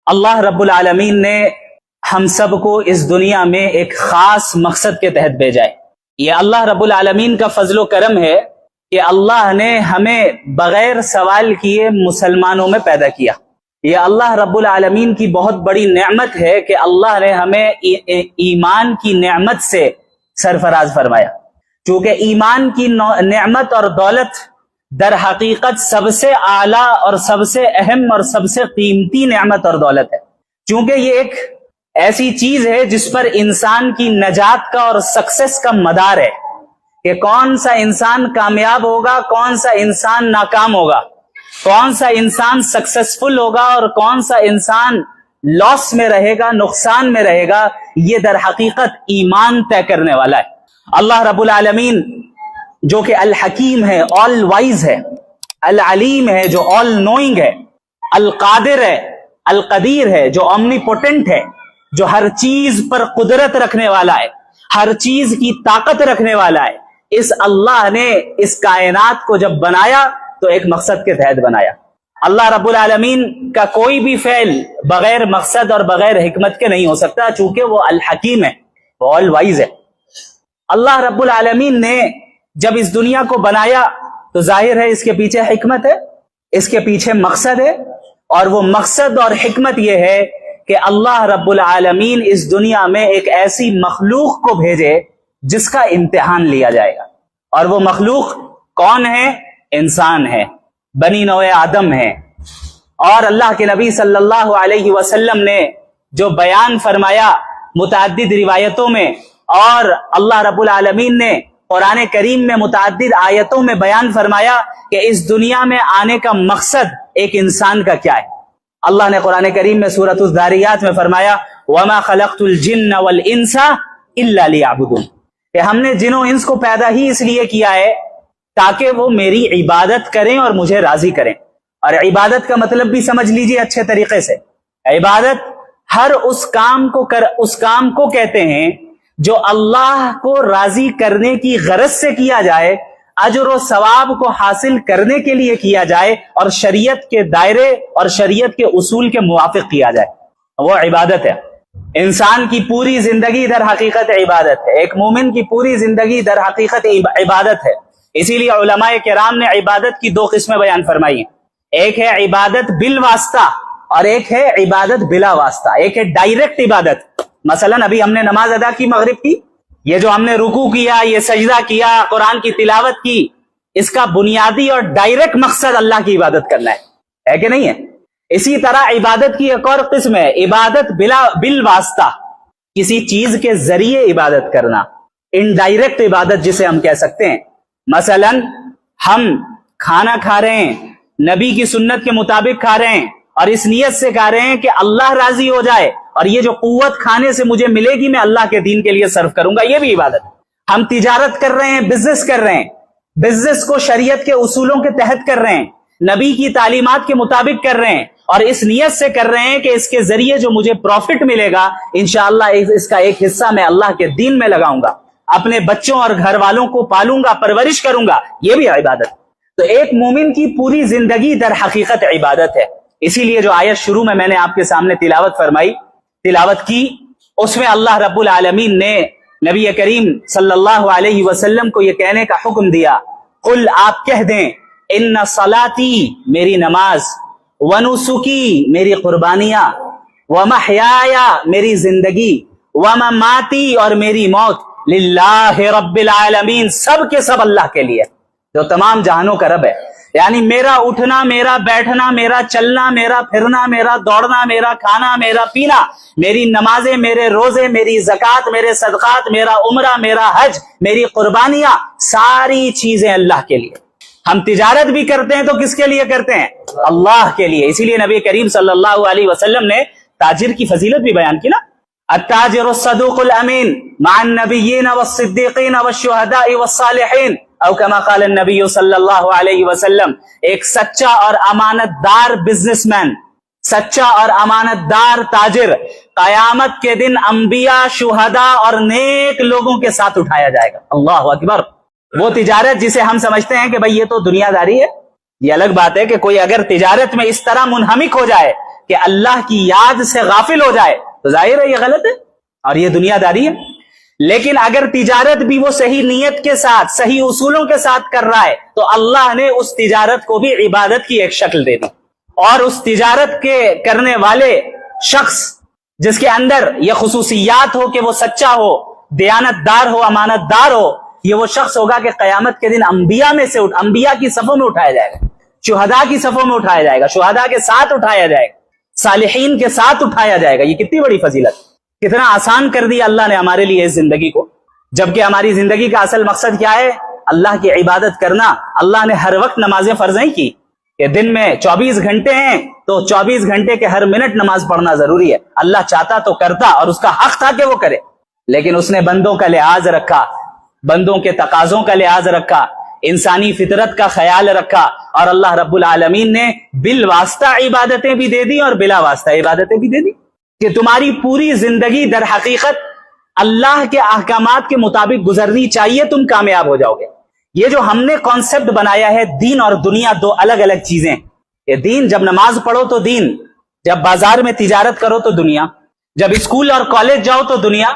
اللہ رب العالمین نے ہم سب کو اس دنیا میں ایک خاص مقصد کے تحت بھیجا ہے۔ یہ اللہ رب العالمین کا فضل و کرم ہے کہ اللہ نے ہمیں بغیر سوال کیے مسلمانوں میں پیدا کیا۔ یہ اللہ رب العالمین کی بہت بڑی نعمت ہے کہ اللہ نے ہمیں ایمان کی نعمت سے سرفراز فرمایا، چونکہ ایمان کی نعمت اور دولت در حقیقت سب سے اعلیٰ اور سب سے اہم اور سب سے قیمتی نعمت اور دولت ہے، چونکہ یہ ایک ایسی چیز ہے جس پر انسان کی نجات کا اور سکسیس کا مدار ہے کہ کون سا انسان کامیاب ہوگا، کون سا انسان ناکام ہوگا، کون سا انسان سکسیسفل ہوگا اور کون سا انسان لاس میں رہے گا، نقصان میں رہے گا۔ یہ در حقیقت ایمان طے کرنے والا ہے۔ اللہ رب العالمین جو کہ الحکیم ہے، آل وائز ہے، العلیم ہے جو آل نوئنگ ہے، القادر ہے، القدیر ہے جو اومنی پوٹنٹ ہے، جو ہر چیز پر قدرت رکھنے والا ہے، ہر چیز کی طاقت رکھنے والا ہے۔ اس اللہ نے اس کائنات کو جب بنایا تو ایک مقصد کے تحت بنایا۔ اللہ رب العالمین کا کوئی بھی فعل بغیر مقصد اور بغیر حکمت کے نہیں ہو سکتا، چونکہ وہ الحکیم ہے، وہ آل وائز ہے۔ اللہ رب العالمین نے جب اس دنیا کو بنایا تو ظاہر ہے اس کے پیچھے حکمت ہے، اس کے پیچھے مقصد ہے، اور وہ مقصد اور حکمت یہ ہے کہ اللہ رب العالمین اس دنیا میں ایک ایسی مخلوق کو بھیجے جس کا امتحان لیا جائے گا۔ اور وہ مخلوق کون ہے؟ انسان ہے، بنی نوع آدم ہے۔ اور اللہ کے نبی صلی اللہ علیہ وسلم نے جو بیان فرمایا متعدد روایتوں میں، اور اللہ رب العالمین نے قرآن کریم میں متعدد آیتوں میں بیان فرمایا کہ اس دنیا میں آنے کا مقصد ایک انسان کا کیا ہے۔ اللہ نے قرآن کریم میں سورۃ الذاریات میں فرمایا وَمَا خَلَقْتُ الْجِنَّ وَالْإِنسَ إِلَّا لِيَعْبُدُونَ، کہ ہم نے جن و انس کو پیدا ہی اس لیے کیا ہے تاکہ وہ میری عبادت کریں اور مجھے راضی کریں۔ اور عبادت کا مطلب بھی سمجھ لیجئے اچھے طریقے سے۔ عبادت ہر اس کام کو کہتے ہیں جو اللہ کو راضی کرنے کی غرض سے کیا جائے، اجر و ثواب کو حاصل کرنے کے لیے کیا جائے، اور شریعت کے دائرے اور شریعت کے اصول کے موافق کیا جائے، وہ عبادت ہے۔ انسان کی پوری زندگی در حقیقت عبادت ہے، ایک مومن کی پوری زندگی در حقیقت عبادت ہے۔ اسی لیے علماء کرام نے عبادت کی دو قسمیں بیان فرمائی ہیں، ایک ہے عبادت بالواسطہ اور ایک ہے عبادت بلا واسطہ۔ ایک ہے ڈائریکٹ عبادت، مثلا ابھی ہم نے نماز ادا کی مغرب کی، یہ جو ہم نے رکوع کیا، یہ سجدہ کیا، قرآن کی تلاوت کی، اس کا بنیادی اور ڈائریکٹ مقصد اللہ کی عبادت کرنا ہے کہ نہیں ہے؟ اسی طرح عبادت کی ایک اور قسم ہے عبادت بالواسطہ، کسی چیز کے ذریعے عبادت کرنا، انڈائریکٹ عبادت جسے ہم کہہ سکتے ہیں۔ مثلا ہم کھانا کھا رہے ہیں، نبی کی سنت کے مطابق کھا رہے ہیں، اور اس نیت سے کھا رہے ہیں کہ اللہ راضی ہو جائے، اور یہ جو قوت کھانے سے مجھے ملے گی میں اللہ کے دین کے لیے صرف کروں گا، یہ بھی عبادت ہے۔ ہم تجارت کر رہے ہیں، بزنس کر رہے ہیں، بزنس کو شریعت کے اصولوں کے تحت کر رہے ہیں، نبی کی تعلیمات کے مطابق کر رہے ہیں، اور اس نیت سے کر رہے ہیں کہ اس کے ذریعے جو مجھے پروفٹ ملے گا انشاءاللہ اس کا ایک حصہ میں اللہ کے دین میں لگاؤں گا، اپنے بچوں اور گھر والوں کو پالوں گا، پرورش کروں گا، یہ بھی عبادت۔ تو ایک مومن کی پوری زندگی در حقیقت عبادت ہے۔ اسی لیے جو آیت شروع میں نے آپ کے سامنے تلاوت کی، اس میں اللہ رب العالمین نے نبی کریم صلی اللہ علیہ وسلم کو یہ کہنے کا حکم دیا، قل، آپ کہہ دیں، ان صلاتی، میری نماز، ونسکی، میری قربانیاں، ومحیایا، میری زندگی، ومماتی، اور میری موت، للہ رب العالمین، سب کے سب اللہ کے لیے جو تمام جہانوں کا رب ہے۔ یعنی میرا اٹھنا، میرا بیٹھنا، میرا چلنا، میرا پھرنا، میرا دوڑنا، میرا کھانا، میرا پینا، میری نمازیں، میرے روزے، میری زکوٰۃ، میرے صدقات، میرا عمرہ، میرا حج، میری قربانیاں، ساری چیزیں اللہ کے لیے۔ ہم تجارت بھی کرتے ہیں تو کس کے لیے کرتے ہیں؟ اللہ کے لیے۔ اسی لیے نبی کریم صلی اللہ علیہ وسلم نے تاجر کی فضیلت بھی بیان کی نا، التاجر الصدوق الامین مع النبیین والصدیقین والشہداء والصالحین، او کما قال النبی صلی اللہ علیہ وسلم، ایک سچا اور امانت دار بزنس مین، سچا اور امانت دار تاجر قیامت کے دن انبیاء، شہداء اور نیک لوگوں کے ساتھ اٹھایا جائے گا۔ اللہ اکبر۔ وہ تجارت جسے ہم سمجھتے ہیں کہ بھئی یہ تو دنیا داری ہے، یہ الگ بات ہے کہ کوئی اگر تجارت میں اس طرح منہمک ہو جائے کہ اللہ کی یاد سے غافل ہو جائے تو ظاہر ہے یہ غلط ہے اور یہ دنیا داری ہے. لیکن اگر تجارت بھی وہ صحیح نیت کے ساتھ صحیح اصولوں کے ساتھ کر رہا ہے تو اللہ نے اس تجارت کو بھی عبادت کی ایک شکل دے دی. اور اس تجارت کے کرنے والے شخص جس کے اندر یہ خصوصیات ہو کہ وہ سچا ہو، دیانت دار ہو، امانت دار ہو، یہ وہ شخص ہوگا کہ قیامت کے دن انبیاء میں سے انبیاء کی صفوں میں اٹھایا جائے گا، شہداء کی صفوں میں اٹھایا جائے گا، شہداء کے ساتھ اٹھایا جائے گا، صالحین کے ساتھ اٹھایا جائے گا. یہ کتنی بڑی فضیلت، کتنا آسان کر دیا اللہ نے ہمارے لیے اس زندگی کو. جبکہ ہماری زندگی کا اصل مقصد کیا ہے؟ اللہ کی عبادت کرنا. اللہ نے ہر وقت نمازیں فرض نہیں کی کہ دن میں 24 گھنٹے ہیں تو 24 گھنٹے کے ہر منٹ نماز پڑھنا ضروری ہے. اللہ چاہتا تو کرتا اور اس کا حق تھا کہ وہ کرے، لیکن اس نے بندوں کا لحاظ رکھا، بندوں کے تقاضوں کا لحاظ رکھا، انسانی فطرت کا خیال رکھا، اور اللہ رب العالمین نے بالواسطہ عبادتیں بھی دے دی اور بلا واسطہ عبادتیں بھی دے دی کہ تمہاری پوری زندگی در حقیقت اللہ کے احکامات کے مطابق گزرنی چاہیے، تم کامیاب ہو جاؤ گے. یہ جو ہم نے کانسیپٹ بنایا ہے دین اور دنیا دو الگ الگ چیزیں. یہ دین جب نماز پڑھو تو دین، جب بازار میں تجارت کرو تو دنیا، جب اسکول اور کالج جاؤ تو دنیا،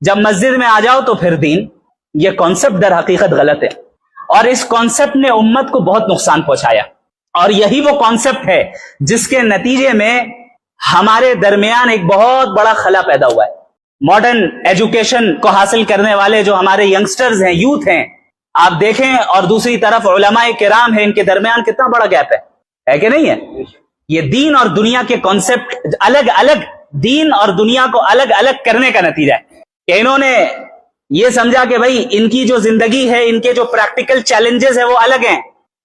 جب مسجد میں آ جاؤ تو پھر دین. یہ کانسیپٹ در حقیقت غلط ہے اور اس کانسیپٹ نے امت کو بہت نقصان پہنچایا. اور یہی وہ کانسیپٹ ہے جس کے نتیجے میں ہمارے درمیان ایک بہت بڑا خلا پیدا ہوا ہے. ماڈرن ایجوکیشن کو حاصل کرنے والے جو ہمارے ینگسٹرز ہیں، یوتھ ہیں، آپ دیکھیں، اور دوسری طرف علماء کرام ہیں، ان کے درمیان کتنا بڑا گیپ ہے کہ نہیں ہے؟ یہ دین اور دنیا کے کانسیپٹ الگ الگ، دین اور دنیا کو الگ الگ کرنے کا نتیجہ ہے کہ انہوں نے یہ سمجھا کہ بھائی ان کی جو زندگی ہے، ان کے جو پریکٹیکل چیلنجز ہیں وہ الگ ہیں،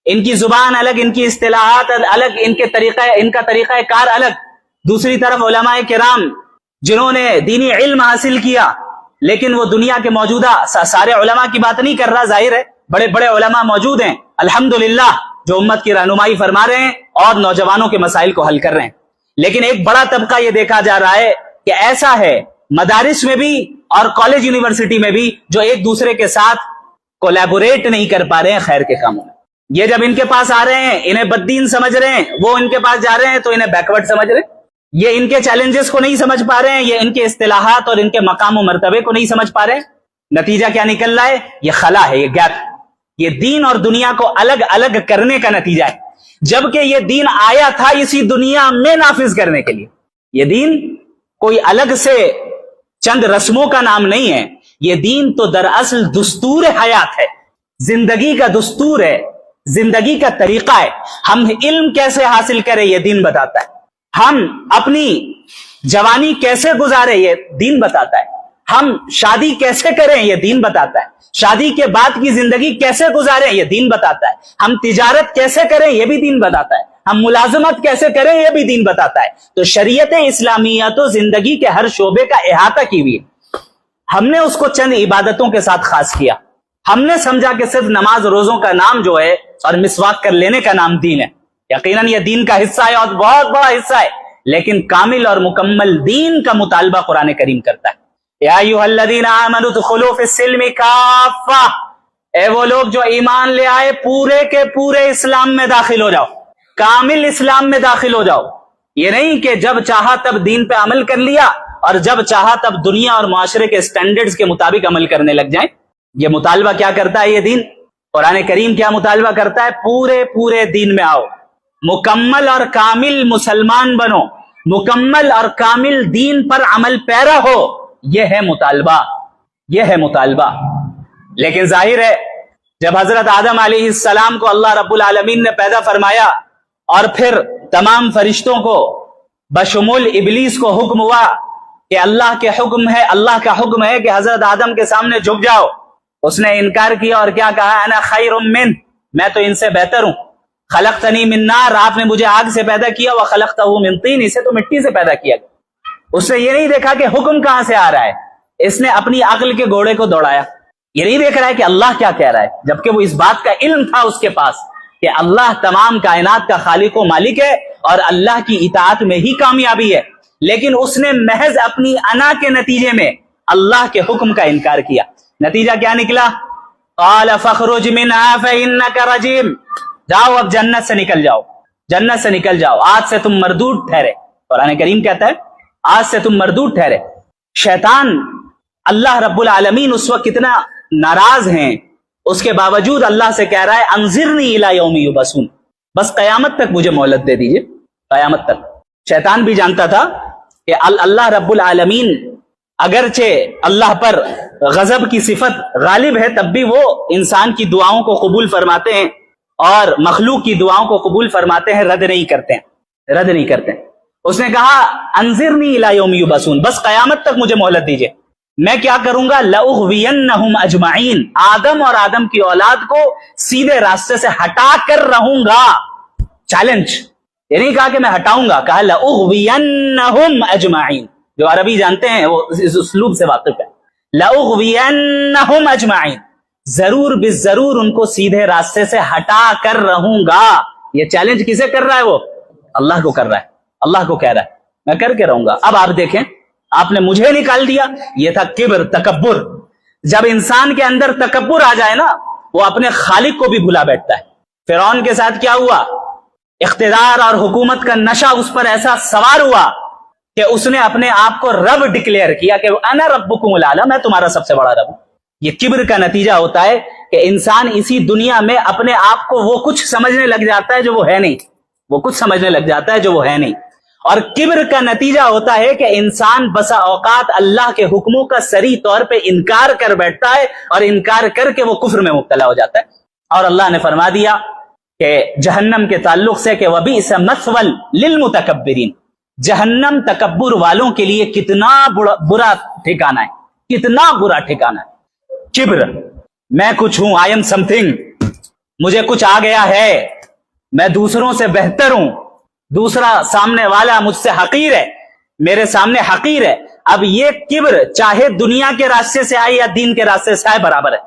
ان کی زبان الگ، ان کی اصطلاحات الگ، ان کا طریقہ کار الگ. دوسری طرف علماء کرام جنہوں نے دینی علم حاصل کیا، لیکن وہ دنیا کے موجودہ سارے علماء کی بات نہیں کر رہا، ظاہر ہے بڑے بڑے علماء موجود ہیں الحمدللہ جو امت کی رہنمائی فرما رہے ہیں اور نوجوانوں کے مسائل کو حل کر رہے ہیں. لیکن ایک بڑا طبقہ یہ دیکھا جا رہا ہے کہ ایسا ہے مدارس میں بھی اور کالج یونیورسٹی میں بھی جو ایک دوسرے کے ساتھ کولیبوریٹ نہیں کر پا رہے ہیں خیر کے کاموں میں. یہ جب ان کے پاس آ رہے ہیں انہیں بددین سمجھ رہے ہیں، وہ ان کے پاس جا رہے ہیں تو انہیں بیکورڈ سمجھ رہے ہیں. یہ ان کے چیلنجز کو نہیں سمجھ پا رہے ہیں، یہ ان کے اصطلاحات اور ان کے مقام و مرتبے کو نہیں سمجھ پا رہے ہیں. نتیجہ کیا نکل رہا ہے؟ یہ خلا ہے، یہ گیپ. یہ دین اور دنیا کو الگ الگ کرنے کا نتیجہ ہے، جبکہ یہ دین آیا تھا اسی دنیا میں نافذ کرنے کے لیے. یہ دین کوئی الگ سے چند رسموں کا نام نہیں ہے، یہ دین تو دراصل دستور حیات ہے، زندگی کا دستور ہے، زندگی کا طریقہ ہے. ہم علم کیسے حاصل کریں یہ دین بتاتا ہے، ہم اپنی جوانی کیسے گزارے یہ دین بتاتا ہے، ہم شادی کیسے کریں یہ دین بتاتا ہے، شادی کے بعد کی زندگی کیسے گزاریں یہ دین بتاتا ہے، ہم تجارت کیسے کریں یہ بھی دین بتاتا ہے، ہم ملازمت کیسے کریں یہ بھی دین بتاتا ہے. تو شریعت اسلامیہ تو زندگی کے ہر شعبے کا احاطہ کی ہوئی ہے. ہم نے اس کو چند عبادتوں کے ساتھ خاص کیا. ہم نے سمجھا کہ صرف نماز روزوں کا نام جو ہے اور مسواک کر لینے کا نام دین ہے. یقیناً یہ دین کا حصہ ہے اور بہت بڑا حصہ ہے، لیکن کامل اور مکمل دین کا مطالبہ قرآن کریم کرتا ہے. یا ایھا الذین آمنوا ادخلوا فی السلم کافہ، اے وہ لوگ جو ایمان لے آئے پورے کے پورے اسلام میں داخل ہو جاؤ، کامل اسلام میں داخل ہو جاؤ. یہ نہیں کہ جب چاہا تب دین پہ عمل کر لیا اور جب چاہا تب دنیا اور معاشرے کے سٹینڈرڈز کے مطابق عمل کرنے لگ جائیں. یہ مطالبہ کیا کرتا ہے؟ یہ دین قرآن کریم کیا مطالبہ کرتا ہے؟ پورے دین میں آؤ، مکمل اور کامل مسلمان بنو، مکمل اور کامل دین پر عمل پیرا ہو. یہ ہے مطالبہ، یہ ہے مطالبہ. لیکن ظاہر ہے جب حضرت آدم علیہ السلام کو اللہ رب العالمین نے پیدا فرمایا اور پھر تمام فرشتوں کو بشمول ابلیس کو حکم ہوا کہ اللہ کا حکم ہے کہ حضرت آدم کے سامنے جھک جاؤ، اس نے انکار کیا اور کیا کہا؟ انا خیر من، میں تو ان سے بہتر ہوں. خلقتنی من نار، آپ نے مجھے آگ سے پیدا کیا، وخلقتہ من طین، اسے تو مٹی سے پیدا کیا. اس نے یہ نہیں دیکھا کہ حکم کہاں سے آ رہا ہے، اس نے اپنی عقل کے گھوڑے کو دوڑایا. یہ نہیں دیکھ رہا ہے کہ اللہ کیا کہہ رہا ہے، جبکہ وہ اس بات کا علم تھا اس کے پاس کہ اللہ تمام کائنات کا خالق و مالک ہے اور اللہ کی اطاعت میں ہی کامیابی ہے. لیکن اس نے محض اپنی انا کے نتیجے میں اللہ کے حکم کا انکار کیا. نتیجہ کیا نکلا؟ قال فاخرج منها فإنك رجيم، جاؤ اب جنت سے نکل جاؤ، جنت سے نکل جاؤ، آج سے تم مردود ٹھہرے. قرآن کریم کہتا ہے آج سے تم مردود ٹھہرے. شیطان اللہ رب العالمین اس وقت کتنا ناراض ہیں، اس کے باوجود اللہ سے کہہ رہا ہے انذرنی الی یوم یبعثون، بس قیامت تک مجھے مہلت دے دیجئے، قیامت تک. شیطان بھی جانتا تھا کہ اللہ رب العالمین اگرچہ اللہ پر غضب کی صفت غالب ہے، تب بھی وہ انسان کی دعاؤں کو قبول فرماتے ہیں اور مخلوق کی دعاؤں کو قبول فرماتے ہیں، رد نہیں کرتے ہیں، رد نہیں کرتے ہیں. اس نے کہا انذرنی الی یوم یبعثون، بس قیامت تک مجھے مہلت دیجئے. میں کیا کروں گا؟ لأغوینہم اجمعین، آدم اور آدم کی اولاد کو سیدھے راستے سے ہٹا کر رہوں گا. چیلنج، یہ نہیں کہا کہ میں ہٹاؤں گا، کہا لأغوینہم اجمعین. جو عربی جانتے ہیں وہ اس اسلوب سے واقف ہے. لأغوینہم اجمعین، ضرور بالضرور ان کو سیدھے راستے سے ہٹا کر رہوں گا. یہ چیلنج کسے کر رہا ہے؟ وہ اللہ کو کر رہا ہے، اللہ کو کہہ رہا ہے میں کر کے رہوں گا. اب آپ دیکھیں، آپ نے مجھے نکال دیا، یہ تھا کبر، تکبر. جب انسان کے اندر تکبر آ جائے نا، وہ اپنے خالق کو بھی بھلا بیٹھتا ہے. فرعون کے ساتھ کیا ہوا؟ اقتدار اور حکومت کا نشہ اس پر ایسا سوار ہوا کہ اس نے اپنے آپ کو رب ڈکلیئر کیا کہ انا ربکم الاعلی، میں تمہارا سب سے بڑا رب ہوں. یہ کبر کا نتیجہ ہوتا ہے کہ انسان اسی دنیا میں اپنے آپ کو وہ کچھ سمجھنے لگ جاتا ہے جو وہ ہے نہیں، وہ کچھ سمجھنے لگ جاتا ہے جو وہ ہے نہیں. اور کبر کا نتیجہ ہوتا ہے کہ انسان بسا اوقات اللہ کے حکموں کا صریح طور پہ انکار کر بیٹھتا ہے، اور انکار کر کے وہ کفر میں مبتلا ہو جاتا ہے. اور اللہ نے فرما دیا کہ جہنم کے تعلق سے کہ وَبِئْسَ مَثْوًى لِلْمُتَكَبِّرِينَ، جہنم تکبر والوں کے لیے کتنا برا ٹھکانہ ہے، کتنا برا ٹھکانہ ہے. کبر، میں کچھ ہوں، آئی ایم سم تھنگ، مجھے کچھ آ گیا ہے، میں دوسروں سے بہتر ہوں، دوسرا سامنے والا مجھ سے حقیر ہے، میرے سامنے حقیر ہے. اب یہ کبر چاہے دنیا کے راستے سے آئے یا دین کے راستے سے آئے برابر ہے.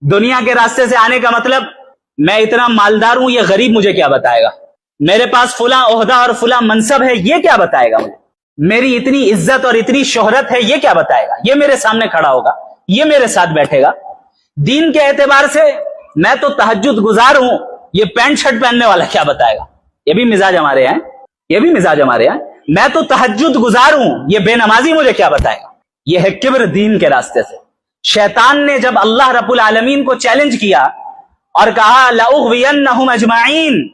دنیا کے راستے سے آنے کا مطلب میں اتنا مالدار ہوں، یہ غریب مجھے کیا بتائے گا؟ میرے پاس فلاں عہدہ اور فلاں منصب ہے، یہ کیا بتائے گا مجھے؟ میری اتنی عزت اور اتنی شہرت ہے، یہ کیا بتائے گا؟ یہ میرے سامنے کھڑا ہوگا، یہ میرے ساتھ بیٹھے گا. دین کے اعتبار سے میں تو تہجد گزار ہوں، یہ پینٹ شرٹ پہننے والا کیا بتائے گا؟ یہ بھی مزاج ہمارے یہاں، یہ بھی مزاج ہمارے یہاں. میں تو تہجد گزار ہوں، یہ بے نمازی مجھے کیا بتائے گا؟ یہ ہے کبر دین کے راستے سے. شیطان نے جب اللہ رب العالمین کو چیلنج کیا اور کہا لأغوینہم اجمعین،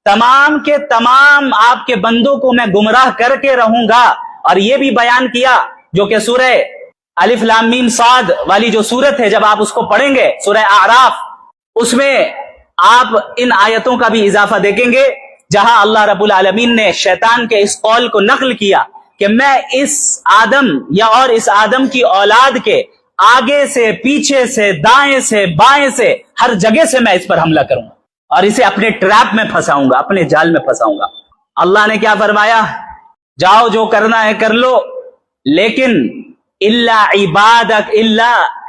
تمام کے تمام آپ کے بندوں کو میں گمراہ کر کے رہوں گا. اور یہ بھی بیان کیا جو کہ سورہ الف لام میم صاد والی جو سورت ہے، جب آپ اس کو پڑھیں گے، سورہ اعراف، اس میں آپ ان آیتوں کا بھی اضافہ دیکھیں گے جہاں اللہ رب العالمین نے شیطان کے اس قول کو نقل کیا کہ میں اس آدم یا اور اس آدم کی اولاد کے آگے سے، پیچھے سے، دائیں سے، بائیں سے، ہر جگہ سے میں اس پر حملہ کروں گا اور اسے اپنے ٹریپ میں پھنساؤں گا، اپنے جال میں پھنساؤں گا. اللہ نے کیا فرمایا؟ جاؤ جو کرنا ہے کر لو، لیکن الا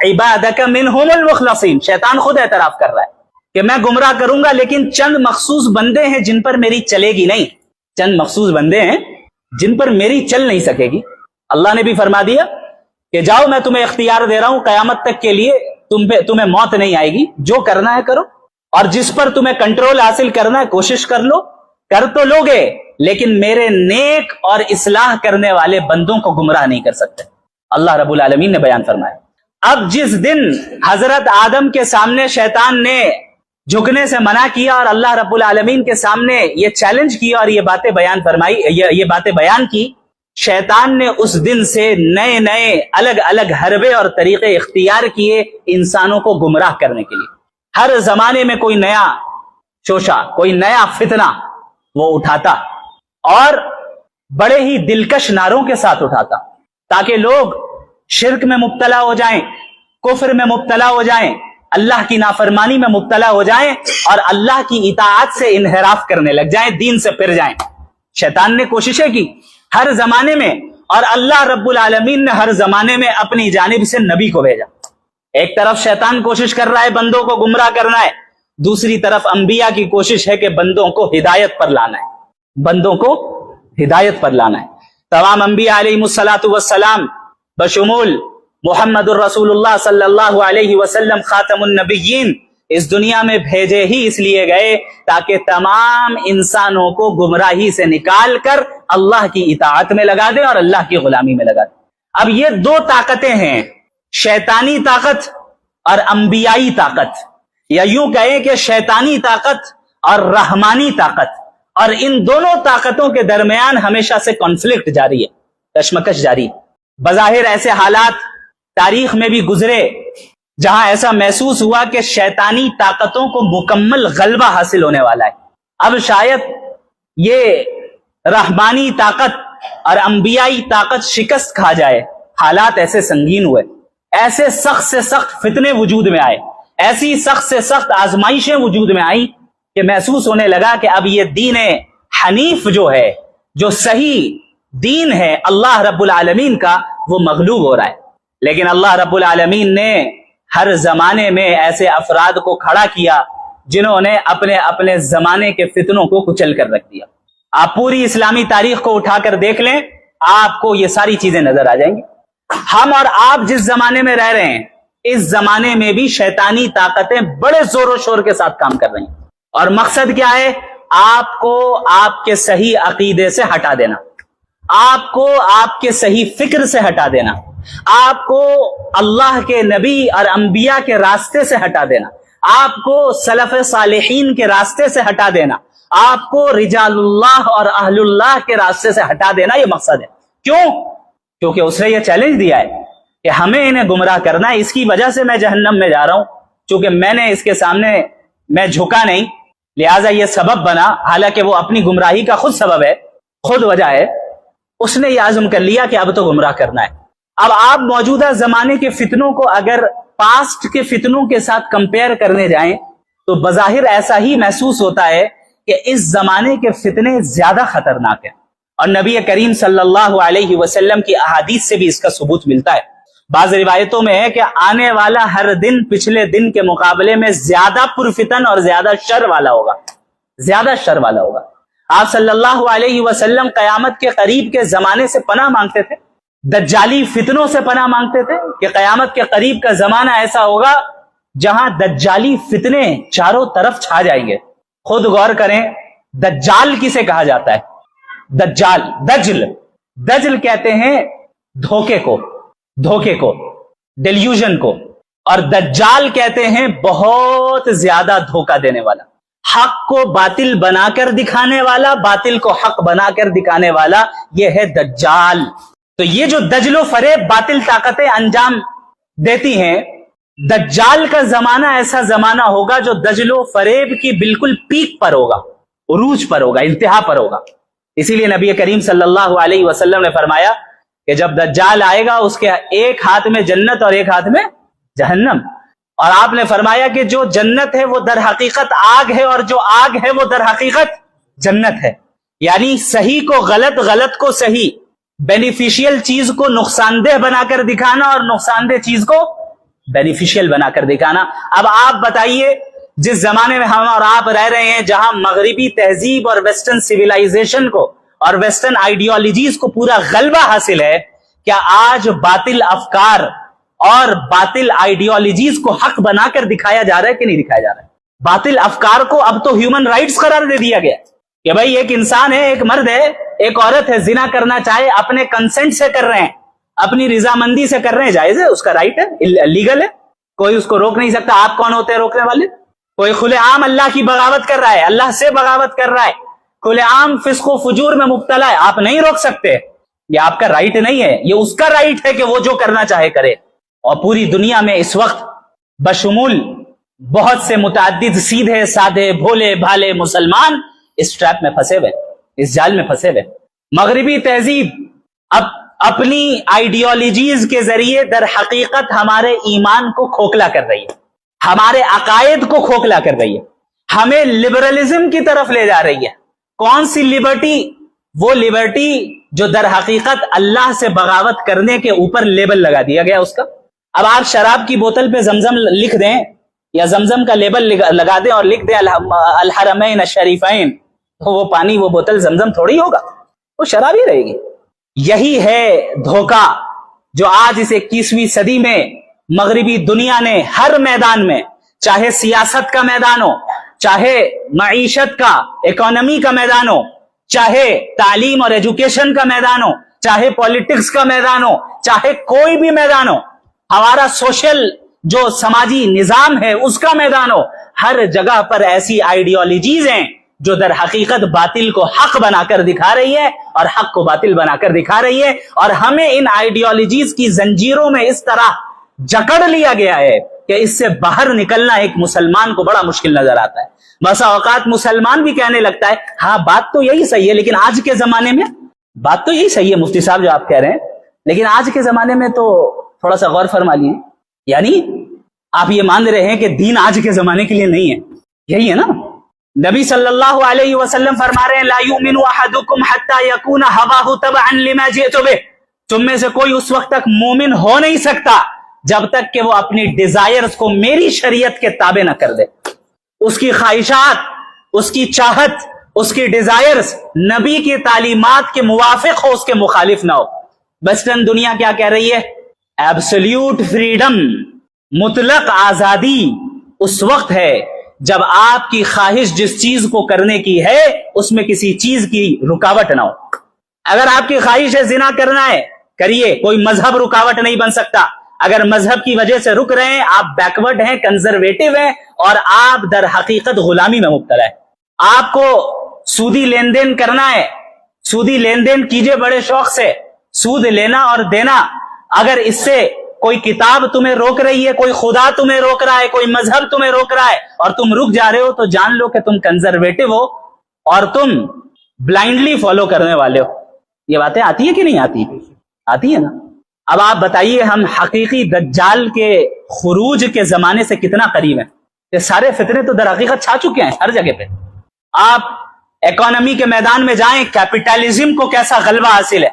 عبادک منہم المخلصین. شیطان خود اعتراف کر رہا ہے کہ میں گمراہ کروں گا، لیکن چند مخصوص بندے ہیں جن پر میری چلے گی نہیں، چند مخصوص بندے ہیں جن پر میری چل نہیں سکے گی. اللہ نے بھی فرما دیا کہ جاؤ میں تمہیں اختیار دے رہا ہوں، قیامت تک کے لیے تمہیں موت نہیں آئے گی، جو کرنا ہے کرو، اور جس پر تمہیں کنٹرول حاصل کرنا ہے کوشش کر لو، کر تو لوگے، لیکن میرے نیک اور اصلاح کرنے والے بندوں کو گمراہ نہیں کر سکتے. اللہ رب العالمین نے بیان فرمایا. اب جس دن حضرت آدم کے سامنے شیطان نے جھکنے سے منع کیا اور اللہ رب العالمین کے سامنے یہ چیلنج کیا اور یہ باتیں بیان فرمائی، یہ باتیں بیان کی، شیطان نے اس دن سے نئے نئے الگ الگ حربے اور طریقے اختیار کیے انسانوں کو گمراہ کرنے کے لیے. ہر زمانے میں کوئی نیا شوشہ، کوئی نیا فتنہ وہ اٹھاتا اور بڑے ہی دلکش نعروں کے ساتھ اٹھاتا تاکہ لوگ شرک میں مبتلا ہو جائیں، کفر میں مبتلا ہو جائیں، اللہ کی نافرمانی میں مبتلا ہو جائیں اور اللہ کی اطاعت سے انحراف کرنے لگ جائیں، دین سے پھر جائیں. شیطان نے کوششیں کی ہر زمانے میں، اور اللہ رب العالمین نے ہر زمانے میں اپنی جانب سے نبی کو بھیجا. ایک طرف شیطان کوشش کر رہا ہے بندوں کو گمراہ کرنا ہے، دوسری طرف انبیاء کی کوشش ہے کہ بندوں کو ہدایت پر لانا ہے، بندوں کو ہدایت پر لانا ہے. تمام انبیاء علیہ الصلوۃ والسلام بشمول محمد الرسول اللہ صلی اللہ علیہ وسلم خاتم النبیین اس دنیا میں بھیجے ہی اس لیے گئے تاکہ تمام انسانوں کو گمراہی سے نکال کر اللہ کی اطاعت میں لگا دے اور اللہ کی غلامی میں لگا دے۔ اب یہ دو طاقتیں ہیں، شیطانی طاقت اور انبیائی طاقت، یا یوں کہیں کہ شیطانی طاقت اور رحمانی طاقت، اور ان دونوں طاقتوں کے درمیان ہمیشہ سے کانفلکٹ جاری ہے، کشمکش جاری ہے۔ بظاہر ایسے حالات تاریخ میں بھی گزرے جہاں ایسا محسوس ہوا کہ شیطانی طاقتوں کو مکمل غلبہ حاصل ہونے والا ہے۔ اب شاید یہ رحمانی طاقت اور انبیائی طاقت شکست کھا جائے۔ حالات ایسے سنگین ہوئے، ایسے سخت سے سخت فتنے وجود میں آئے، ایسی سخت سے سخت آزمائشیں وجود میں آئیں کہ محسوس ہونے لگا کہ اب یہ دین حنیف جو ہے، جو صحیح دین ہے اللہ رب العالمین کا، وہ مغلوب ہو رہا ہے۔ لیکن اللہ رب العالمین نے ہر زمانے میں ایسے افراد کو کھڑا کیا جنہوں نے اپنے اپنے زمانے کے فتنوں کو کچل کر رکھ دیا۔ آپ پوری اسلامی تاریخ کو اٹھا کر دیکھ لیں، آپ کو یہ ساری چیزیں نظر آ جائیں گی۔ ہم اور آپ جس زمانے میں رہ رہے ہیں، اس زمانے میں بھی شیطانی طاقتیں بڑے زور و شور کے ساتھ کام کر رہی ہیں، اور مقصد کیا ہے؟ آپ کو آپ کے صحیح عقیدے سے ہٹا دینا، آپ کو آپ کے صحیح فکر سے ہٹا دینا، آپ کو اللہ کے نبی اور انبیاء کے راستے سے ہٹا دینا، آپ کو سلف صالحین کے راستے سے ہٹا دینا، آپ کو رجال اللہ اور اہل اللہ کے راستے سے ہٹا دینا، یہ مقصد ہے۔ کیوں؟ کیونکہ اس نے یہ چیلنج دیا ہے کہ ہمیں انہیں گمراہ کرنا ہے، اس کی وجہ سے میں جہنم میں جا رہا ہوں، چونکہ میں نے اس کے سامنے میں جھکا نہیں، لہٰذا یہ سبب بنا، حالانکہ وہ اپنی گمراہی کا خود سبب ہے، خود وجہ ہے، اس نے یہ عزم کر لیا کہ اب تو گمراہ کرنا ہے۔ اب آپ موجودہ زمانے کے فتنوں کو اگر پاسٹ کے فتنوں کے ساتھ کمپیئر کرنے جائیں تو بظاہر ایسا ہی محسوس ہوتا ہے کہ اس زمانے کے فتنے زیادہ خطرناک ہیں، اور نبی کریم صلی اللہ علیہ وسلم کی احادیث سے بھی اس کا ثبوت ملتا ہے۔ بعض روایتوں میں ہے کہ آنے والا ہر دن پچھلے دن کے مقابلے میں زیادہ پرفتن اور زیادہ شر والا ہوگا، زیادہ شر والا ہوگا۔ آپ صلی اللہ علیہ وسلم قیامت کے قریب کے زمانے سے پناہ مانگتے تھے، دجالی فتنوں سے پناہ مانگتے تھے کہ قیامت کے قریب کا زمانہ ایسا ہوگا جہاں دجالی فتنے چاروں طرف چھا جائیں گے۔ خود غور کریں، دجال کسے کہا جاتا ہے؟ دجال، دجل کہتے ہیں دھوکے کو، ڈیلیوژن کو، اور دجال کہتے ہیں بہت زیادہ دھوکہ دینے والا، حق کو باطل بنا کر دکھانے والا، باطل کو حق بنا کر دکھانے والا، یہ ہے دجال۔ تو یہ جو دجل و فریب باطل طاقتیں انجام دیتی ہیں، دجال کا زمانہ ایسا زمانہ ہوگا جو دجل و فریب کی بالکل پیک پر ہوگا، عروج پر ہوگا، انتہا پر ہوگا۔ اسی لیے نبی کریم صلی اللہ علیہ وسلم نے فرمایا کہ جب دجال آئے گا اس کے ایک ہاتھ میں جنت اور ایک ہاتھ میں جہنم، اور آپ نے فرمایا کہ جو جنت ہے وہ در حقیقت آگ ہے، اور جو آگ ہے وہ در حقیقت جنت ہے۔ یعنی صحیح کو غلط، غلط کو صحیح، بینیفیشیل چیز کو نقصان دہ بنا کر دکھانا اور نقصان دہ چیز کو بینیفیشیل بنا کر دکھانا۔ اب آپ بتائیے، جس زمانے میں ہم اور آپ رہ رہے ہیں جہاں مغربی تہذیب اور ویسٹرن سویلائزیشن کو اور ویسٹرن آئیڈیالوجیز کو پورا غلبہ حاصل ہے، کیا آج باطل افکار اور باطل آئیڈیالوجیز کو حق بنا کر دکھایا جا رہا ہے کہ نہیں دکھایا جا رہا ہے؟ باطل افکار کو اب تو ہیومن رائٹس قرار دے دیا گیا کہ بھائی ایک انسان ہے، ایک مرد ہے، ایک عورت ہے، زنا کرنا چاہے اپنے کنسنٹ سے کر رہے ہیں، اپنی رضامندی سے کر رہے ہیں، جائز ہے، اس کا رائٹ ہے، لیگل ہے، کوئی اس کو روک نہیں سکتا۔ آپ کون ہوتے ہیں روکنے والے؟ کوئی کھلے عام اللہ کی بغاوت کر رہا ہے، اللہ سے بغاوت کر رہا ہے، کھلے عام فسق و فجور میں مبتلا ہے، آپ نہیں روک سکتے، یہ آپ کا رائٹ نہیں ہے، یہ اس کا رائٹ ہے کہ وہ جو کرنا چاہے کرے۔ اور پوری دنیا میں اس وقت بشمول بہت سے متعدد سیدھے سادھے بھولے بھالے مسلمان اس ٹریپ میں پھنسے ہوئے، اس جال میں پھنسے ہوئے۔ مغربی تہذیب اب اپنی آئیڈیالوجیز کے ذریعے در حقیقت ہمارے ایمان کو کھوکھلا کر رہی ہے، ہمارے عقائد کو کھوکھلا کر رہی ہے، ہمیں لبرلزم کی طرف لے جا رہی ہے۔ کون سی لبرٹی؟ وہ لبرٹی جو در حقیقت اللہ سے بغاوت کرنے کے اوپر لیبل لگا دیا گیا اس کا۔ اب آپ شراب کی بوتل پہ زمزم لکھ دیں یا زمزم کا لیبل لگا دیں اور لکھ دیں الحرمین الشریفین، تو وہ پانی، وہ بوتل زمزم تھوڑی ہوگا، وہ شراب ہی رہے گی۔ یہی ہے دھوکہ جو آج اس 21ویں صدی میں مغربی دنیا نے ہر میدان میں چاہے سیاست کا میدان ہو، چاہے معیشت کا، اکانومی کا میدان ہو، چاہے تعلیم اور ایجوکیشن کا میدان ہو، چاہے پالیٹکس کا میدان ہو، چاہے کوئی بھی میدان ہو، ہمارا سوشل جو سماجی نظام ہے اس کا میدان ہو، ہر جگہ پر ایسی آئیڈیالوجیز ہیں جو در حقیقت باطل کو حق بنا کر دکھا رہی ہے اور حق کو باطل بنا کر دکھا رہی ہے، اور ہمیں ان آئیڈیالوجیز کی زنجیروں میں اس طرح جکڑ لیا گیا ہے کہ اس سے باہر نکلنا ایک مسلمان کو بڑا مشکل نظر آتا ہے۔ بسا اوقات مسلمان بھی کہنے لگتا ہے ہاں بات تو یہی صحیح ہے، لیکن آج کے زمانے میں بات تو یہی صحیح ہے مفتی صاحب جو آپ کہہ رہے ہیں، لیکن آج کے زمانے میں تو تھوڑا سا غور فرما لیے، یعنی آپ یہ مان رہے ہیں کہ دین آج کے زمانے کے لیے نہیں ہے، یہی ہے نا؟ نبی صلی اللہ علیہ وسلم فرما رہے ہیں لا یؤمن احدکم حتی یکون ہواہ تبعا لما جئت بہ، تم میں سے کوئی اس وقت تک مومن ہو نہیں سکتا جب تک کہ وہ اپنی ڈیزائرز کو میری شریعت کے تابع نہ کر دے، اس کی خواہشات، اس کی چاہت، اس کی ڈیزائرز نبی کی تعلیمات کے موافق ہو، اس کے مخالف نہ ہو۔ ویسٹرن دنیا کیا کہہ رہی ہے؟ ایبسلیوٹ فریڈم، مطلق آزادی اس وقت ہے جب آپ کی خواہش جس چیز کو کرنے کی ہے اس میں کسی چیز کی رکاوٹ نہ ہو۔ اگر آپ کی خواہش ہے زنا کرنا ہے، کریے، کوئی مذہب رکاوٹ نہیں بن سکتا۔ اگر مذہب کی وجہ سے رک رہے ہیں، آپ بیکورڈ ہیں، کنزرویٹو ہیں، اور آپ در حقیقت غلامی میں مبتلا ہے۔ آپ کو سودی لین دین کرنا ہے، سودی لین دین کیجئے بڑے شوق سے، سود لینا اور دینا۔ اگر اس سے کوئی کتاب تمہیں روک رہی ہے، کوئی خدا تمہیں روک رہا ہے، کوئی مذہب تمہیں روک رہا ہے اور تم رک جا رہے ہو، تو جان لو کہ تم کنزرویٹو ہو اور تم بلائنڈلی فالو کرنے والے ہو۔ یہ باتیں آتی ہے کہ نہیں آتی؟ آتی ہے نا؟ اب آپ بتائیے ہم حقیقی دجال کے خروج کے زمانے سے کتنا قریب ہیں؟ یہ سارے فتنے تو در حقیقت چھا چکے ہیں ہر جگہ پہ۔ آپ اکانومی کے میدان میں جائیں، کیپٹلزم کو کیسا غلبہ حاصل ہے،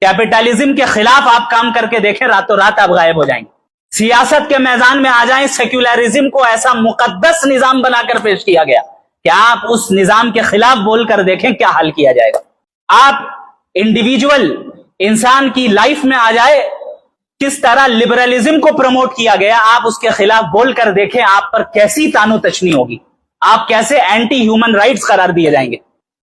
کیپٹلزم کے خلاف آپ کام کر کے دیکھیں، راتوں رات آپ غائب ہو جائیں گے۔ سیاست کے میدان میں آ جائیں، سیکولرزم کو ایسا مقدس نظام بنا کر پیش کیا گیا کہ آپ اس نظام کے خلاف بول کر دیکھیں کیا حل کیا جائے گا۔ آپ انڈیویجول انسان کی لائف میں آ جائے، کس طرح لبرلزم کو پروموٹ کیا گیا، آپ اس کے خلاف بول کر دیکھیں آپ پر کیسی تانو تشنی ہوگی، آپ کیسے اینٹی ہیومن رائٹس قرار دیے جائیں گے۔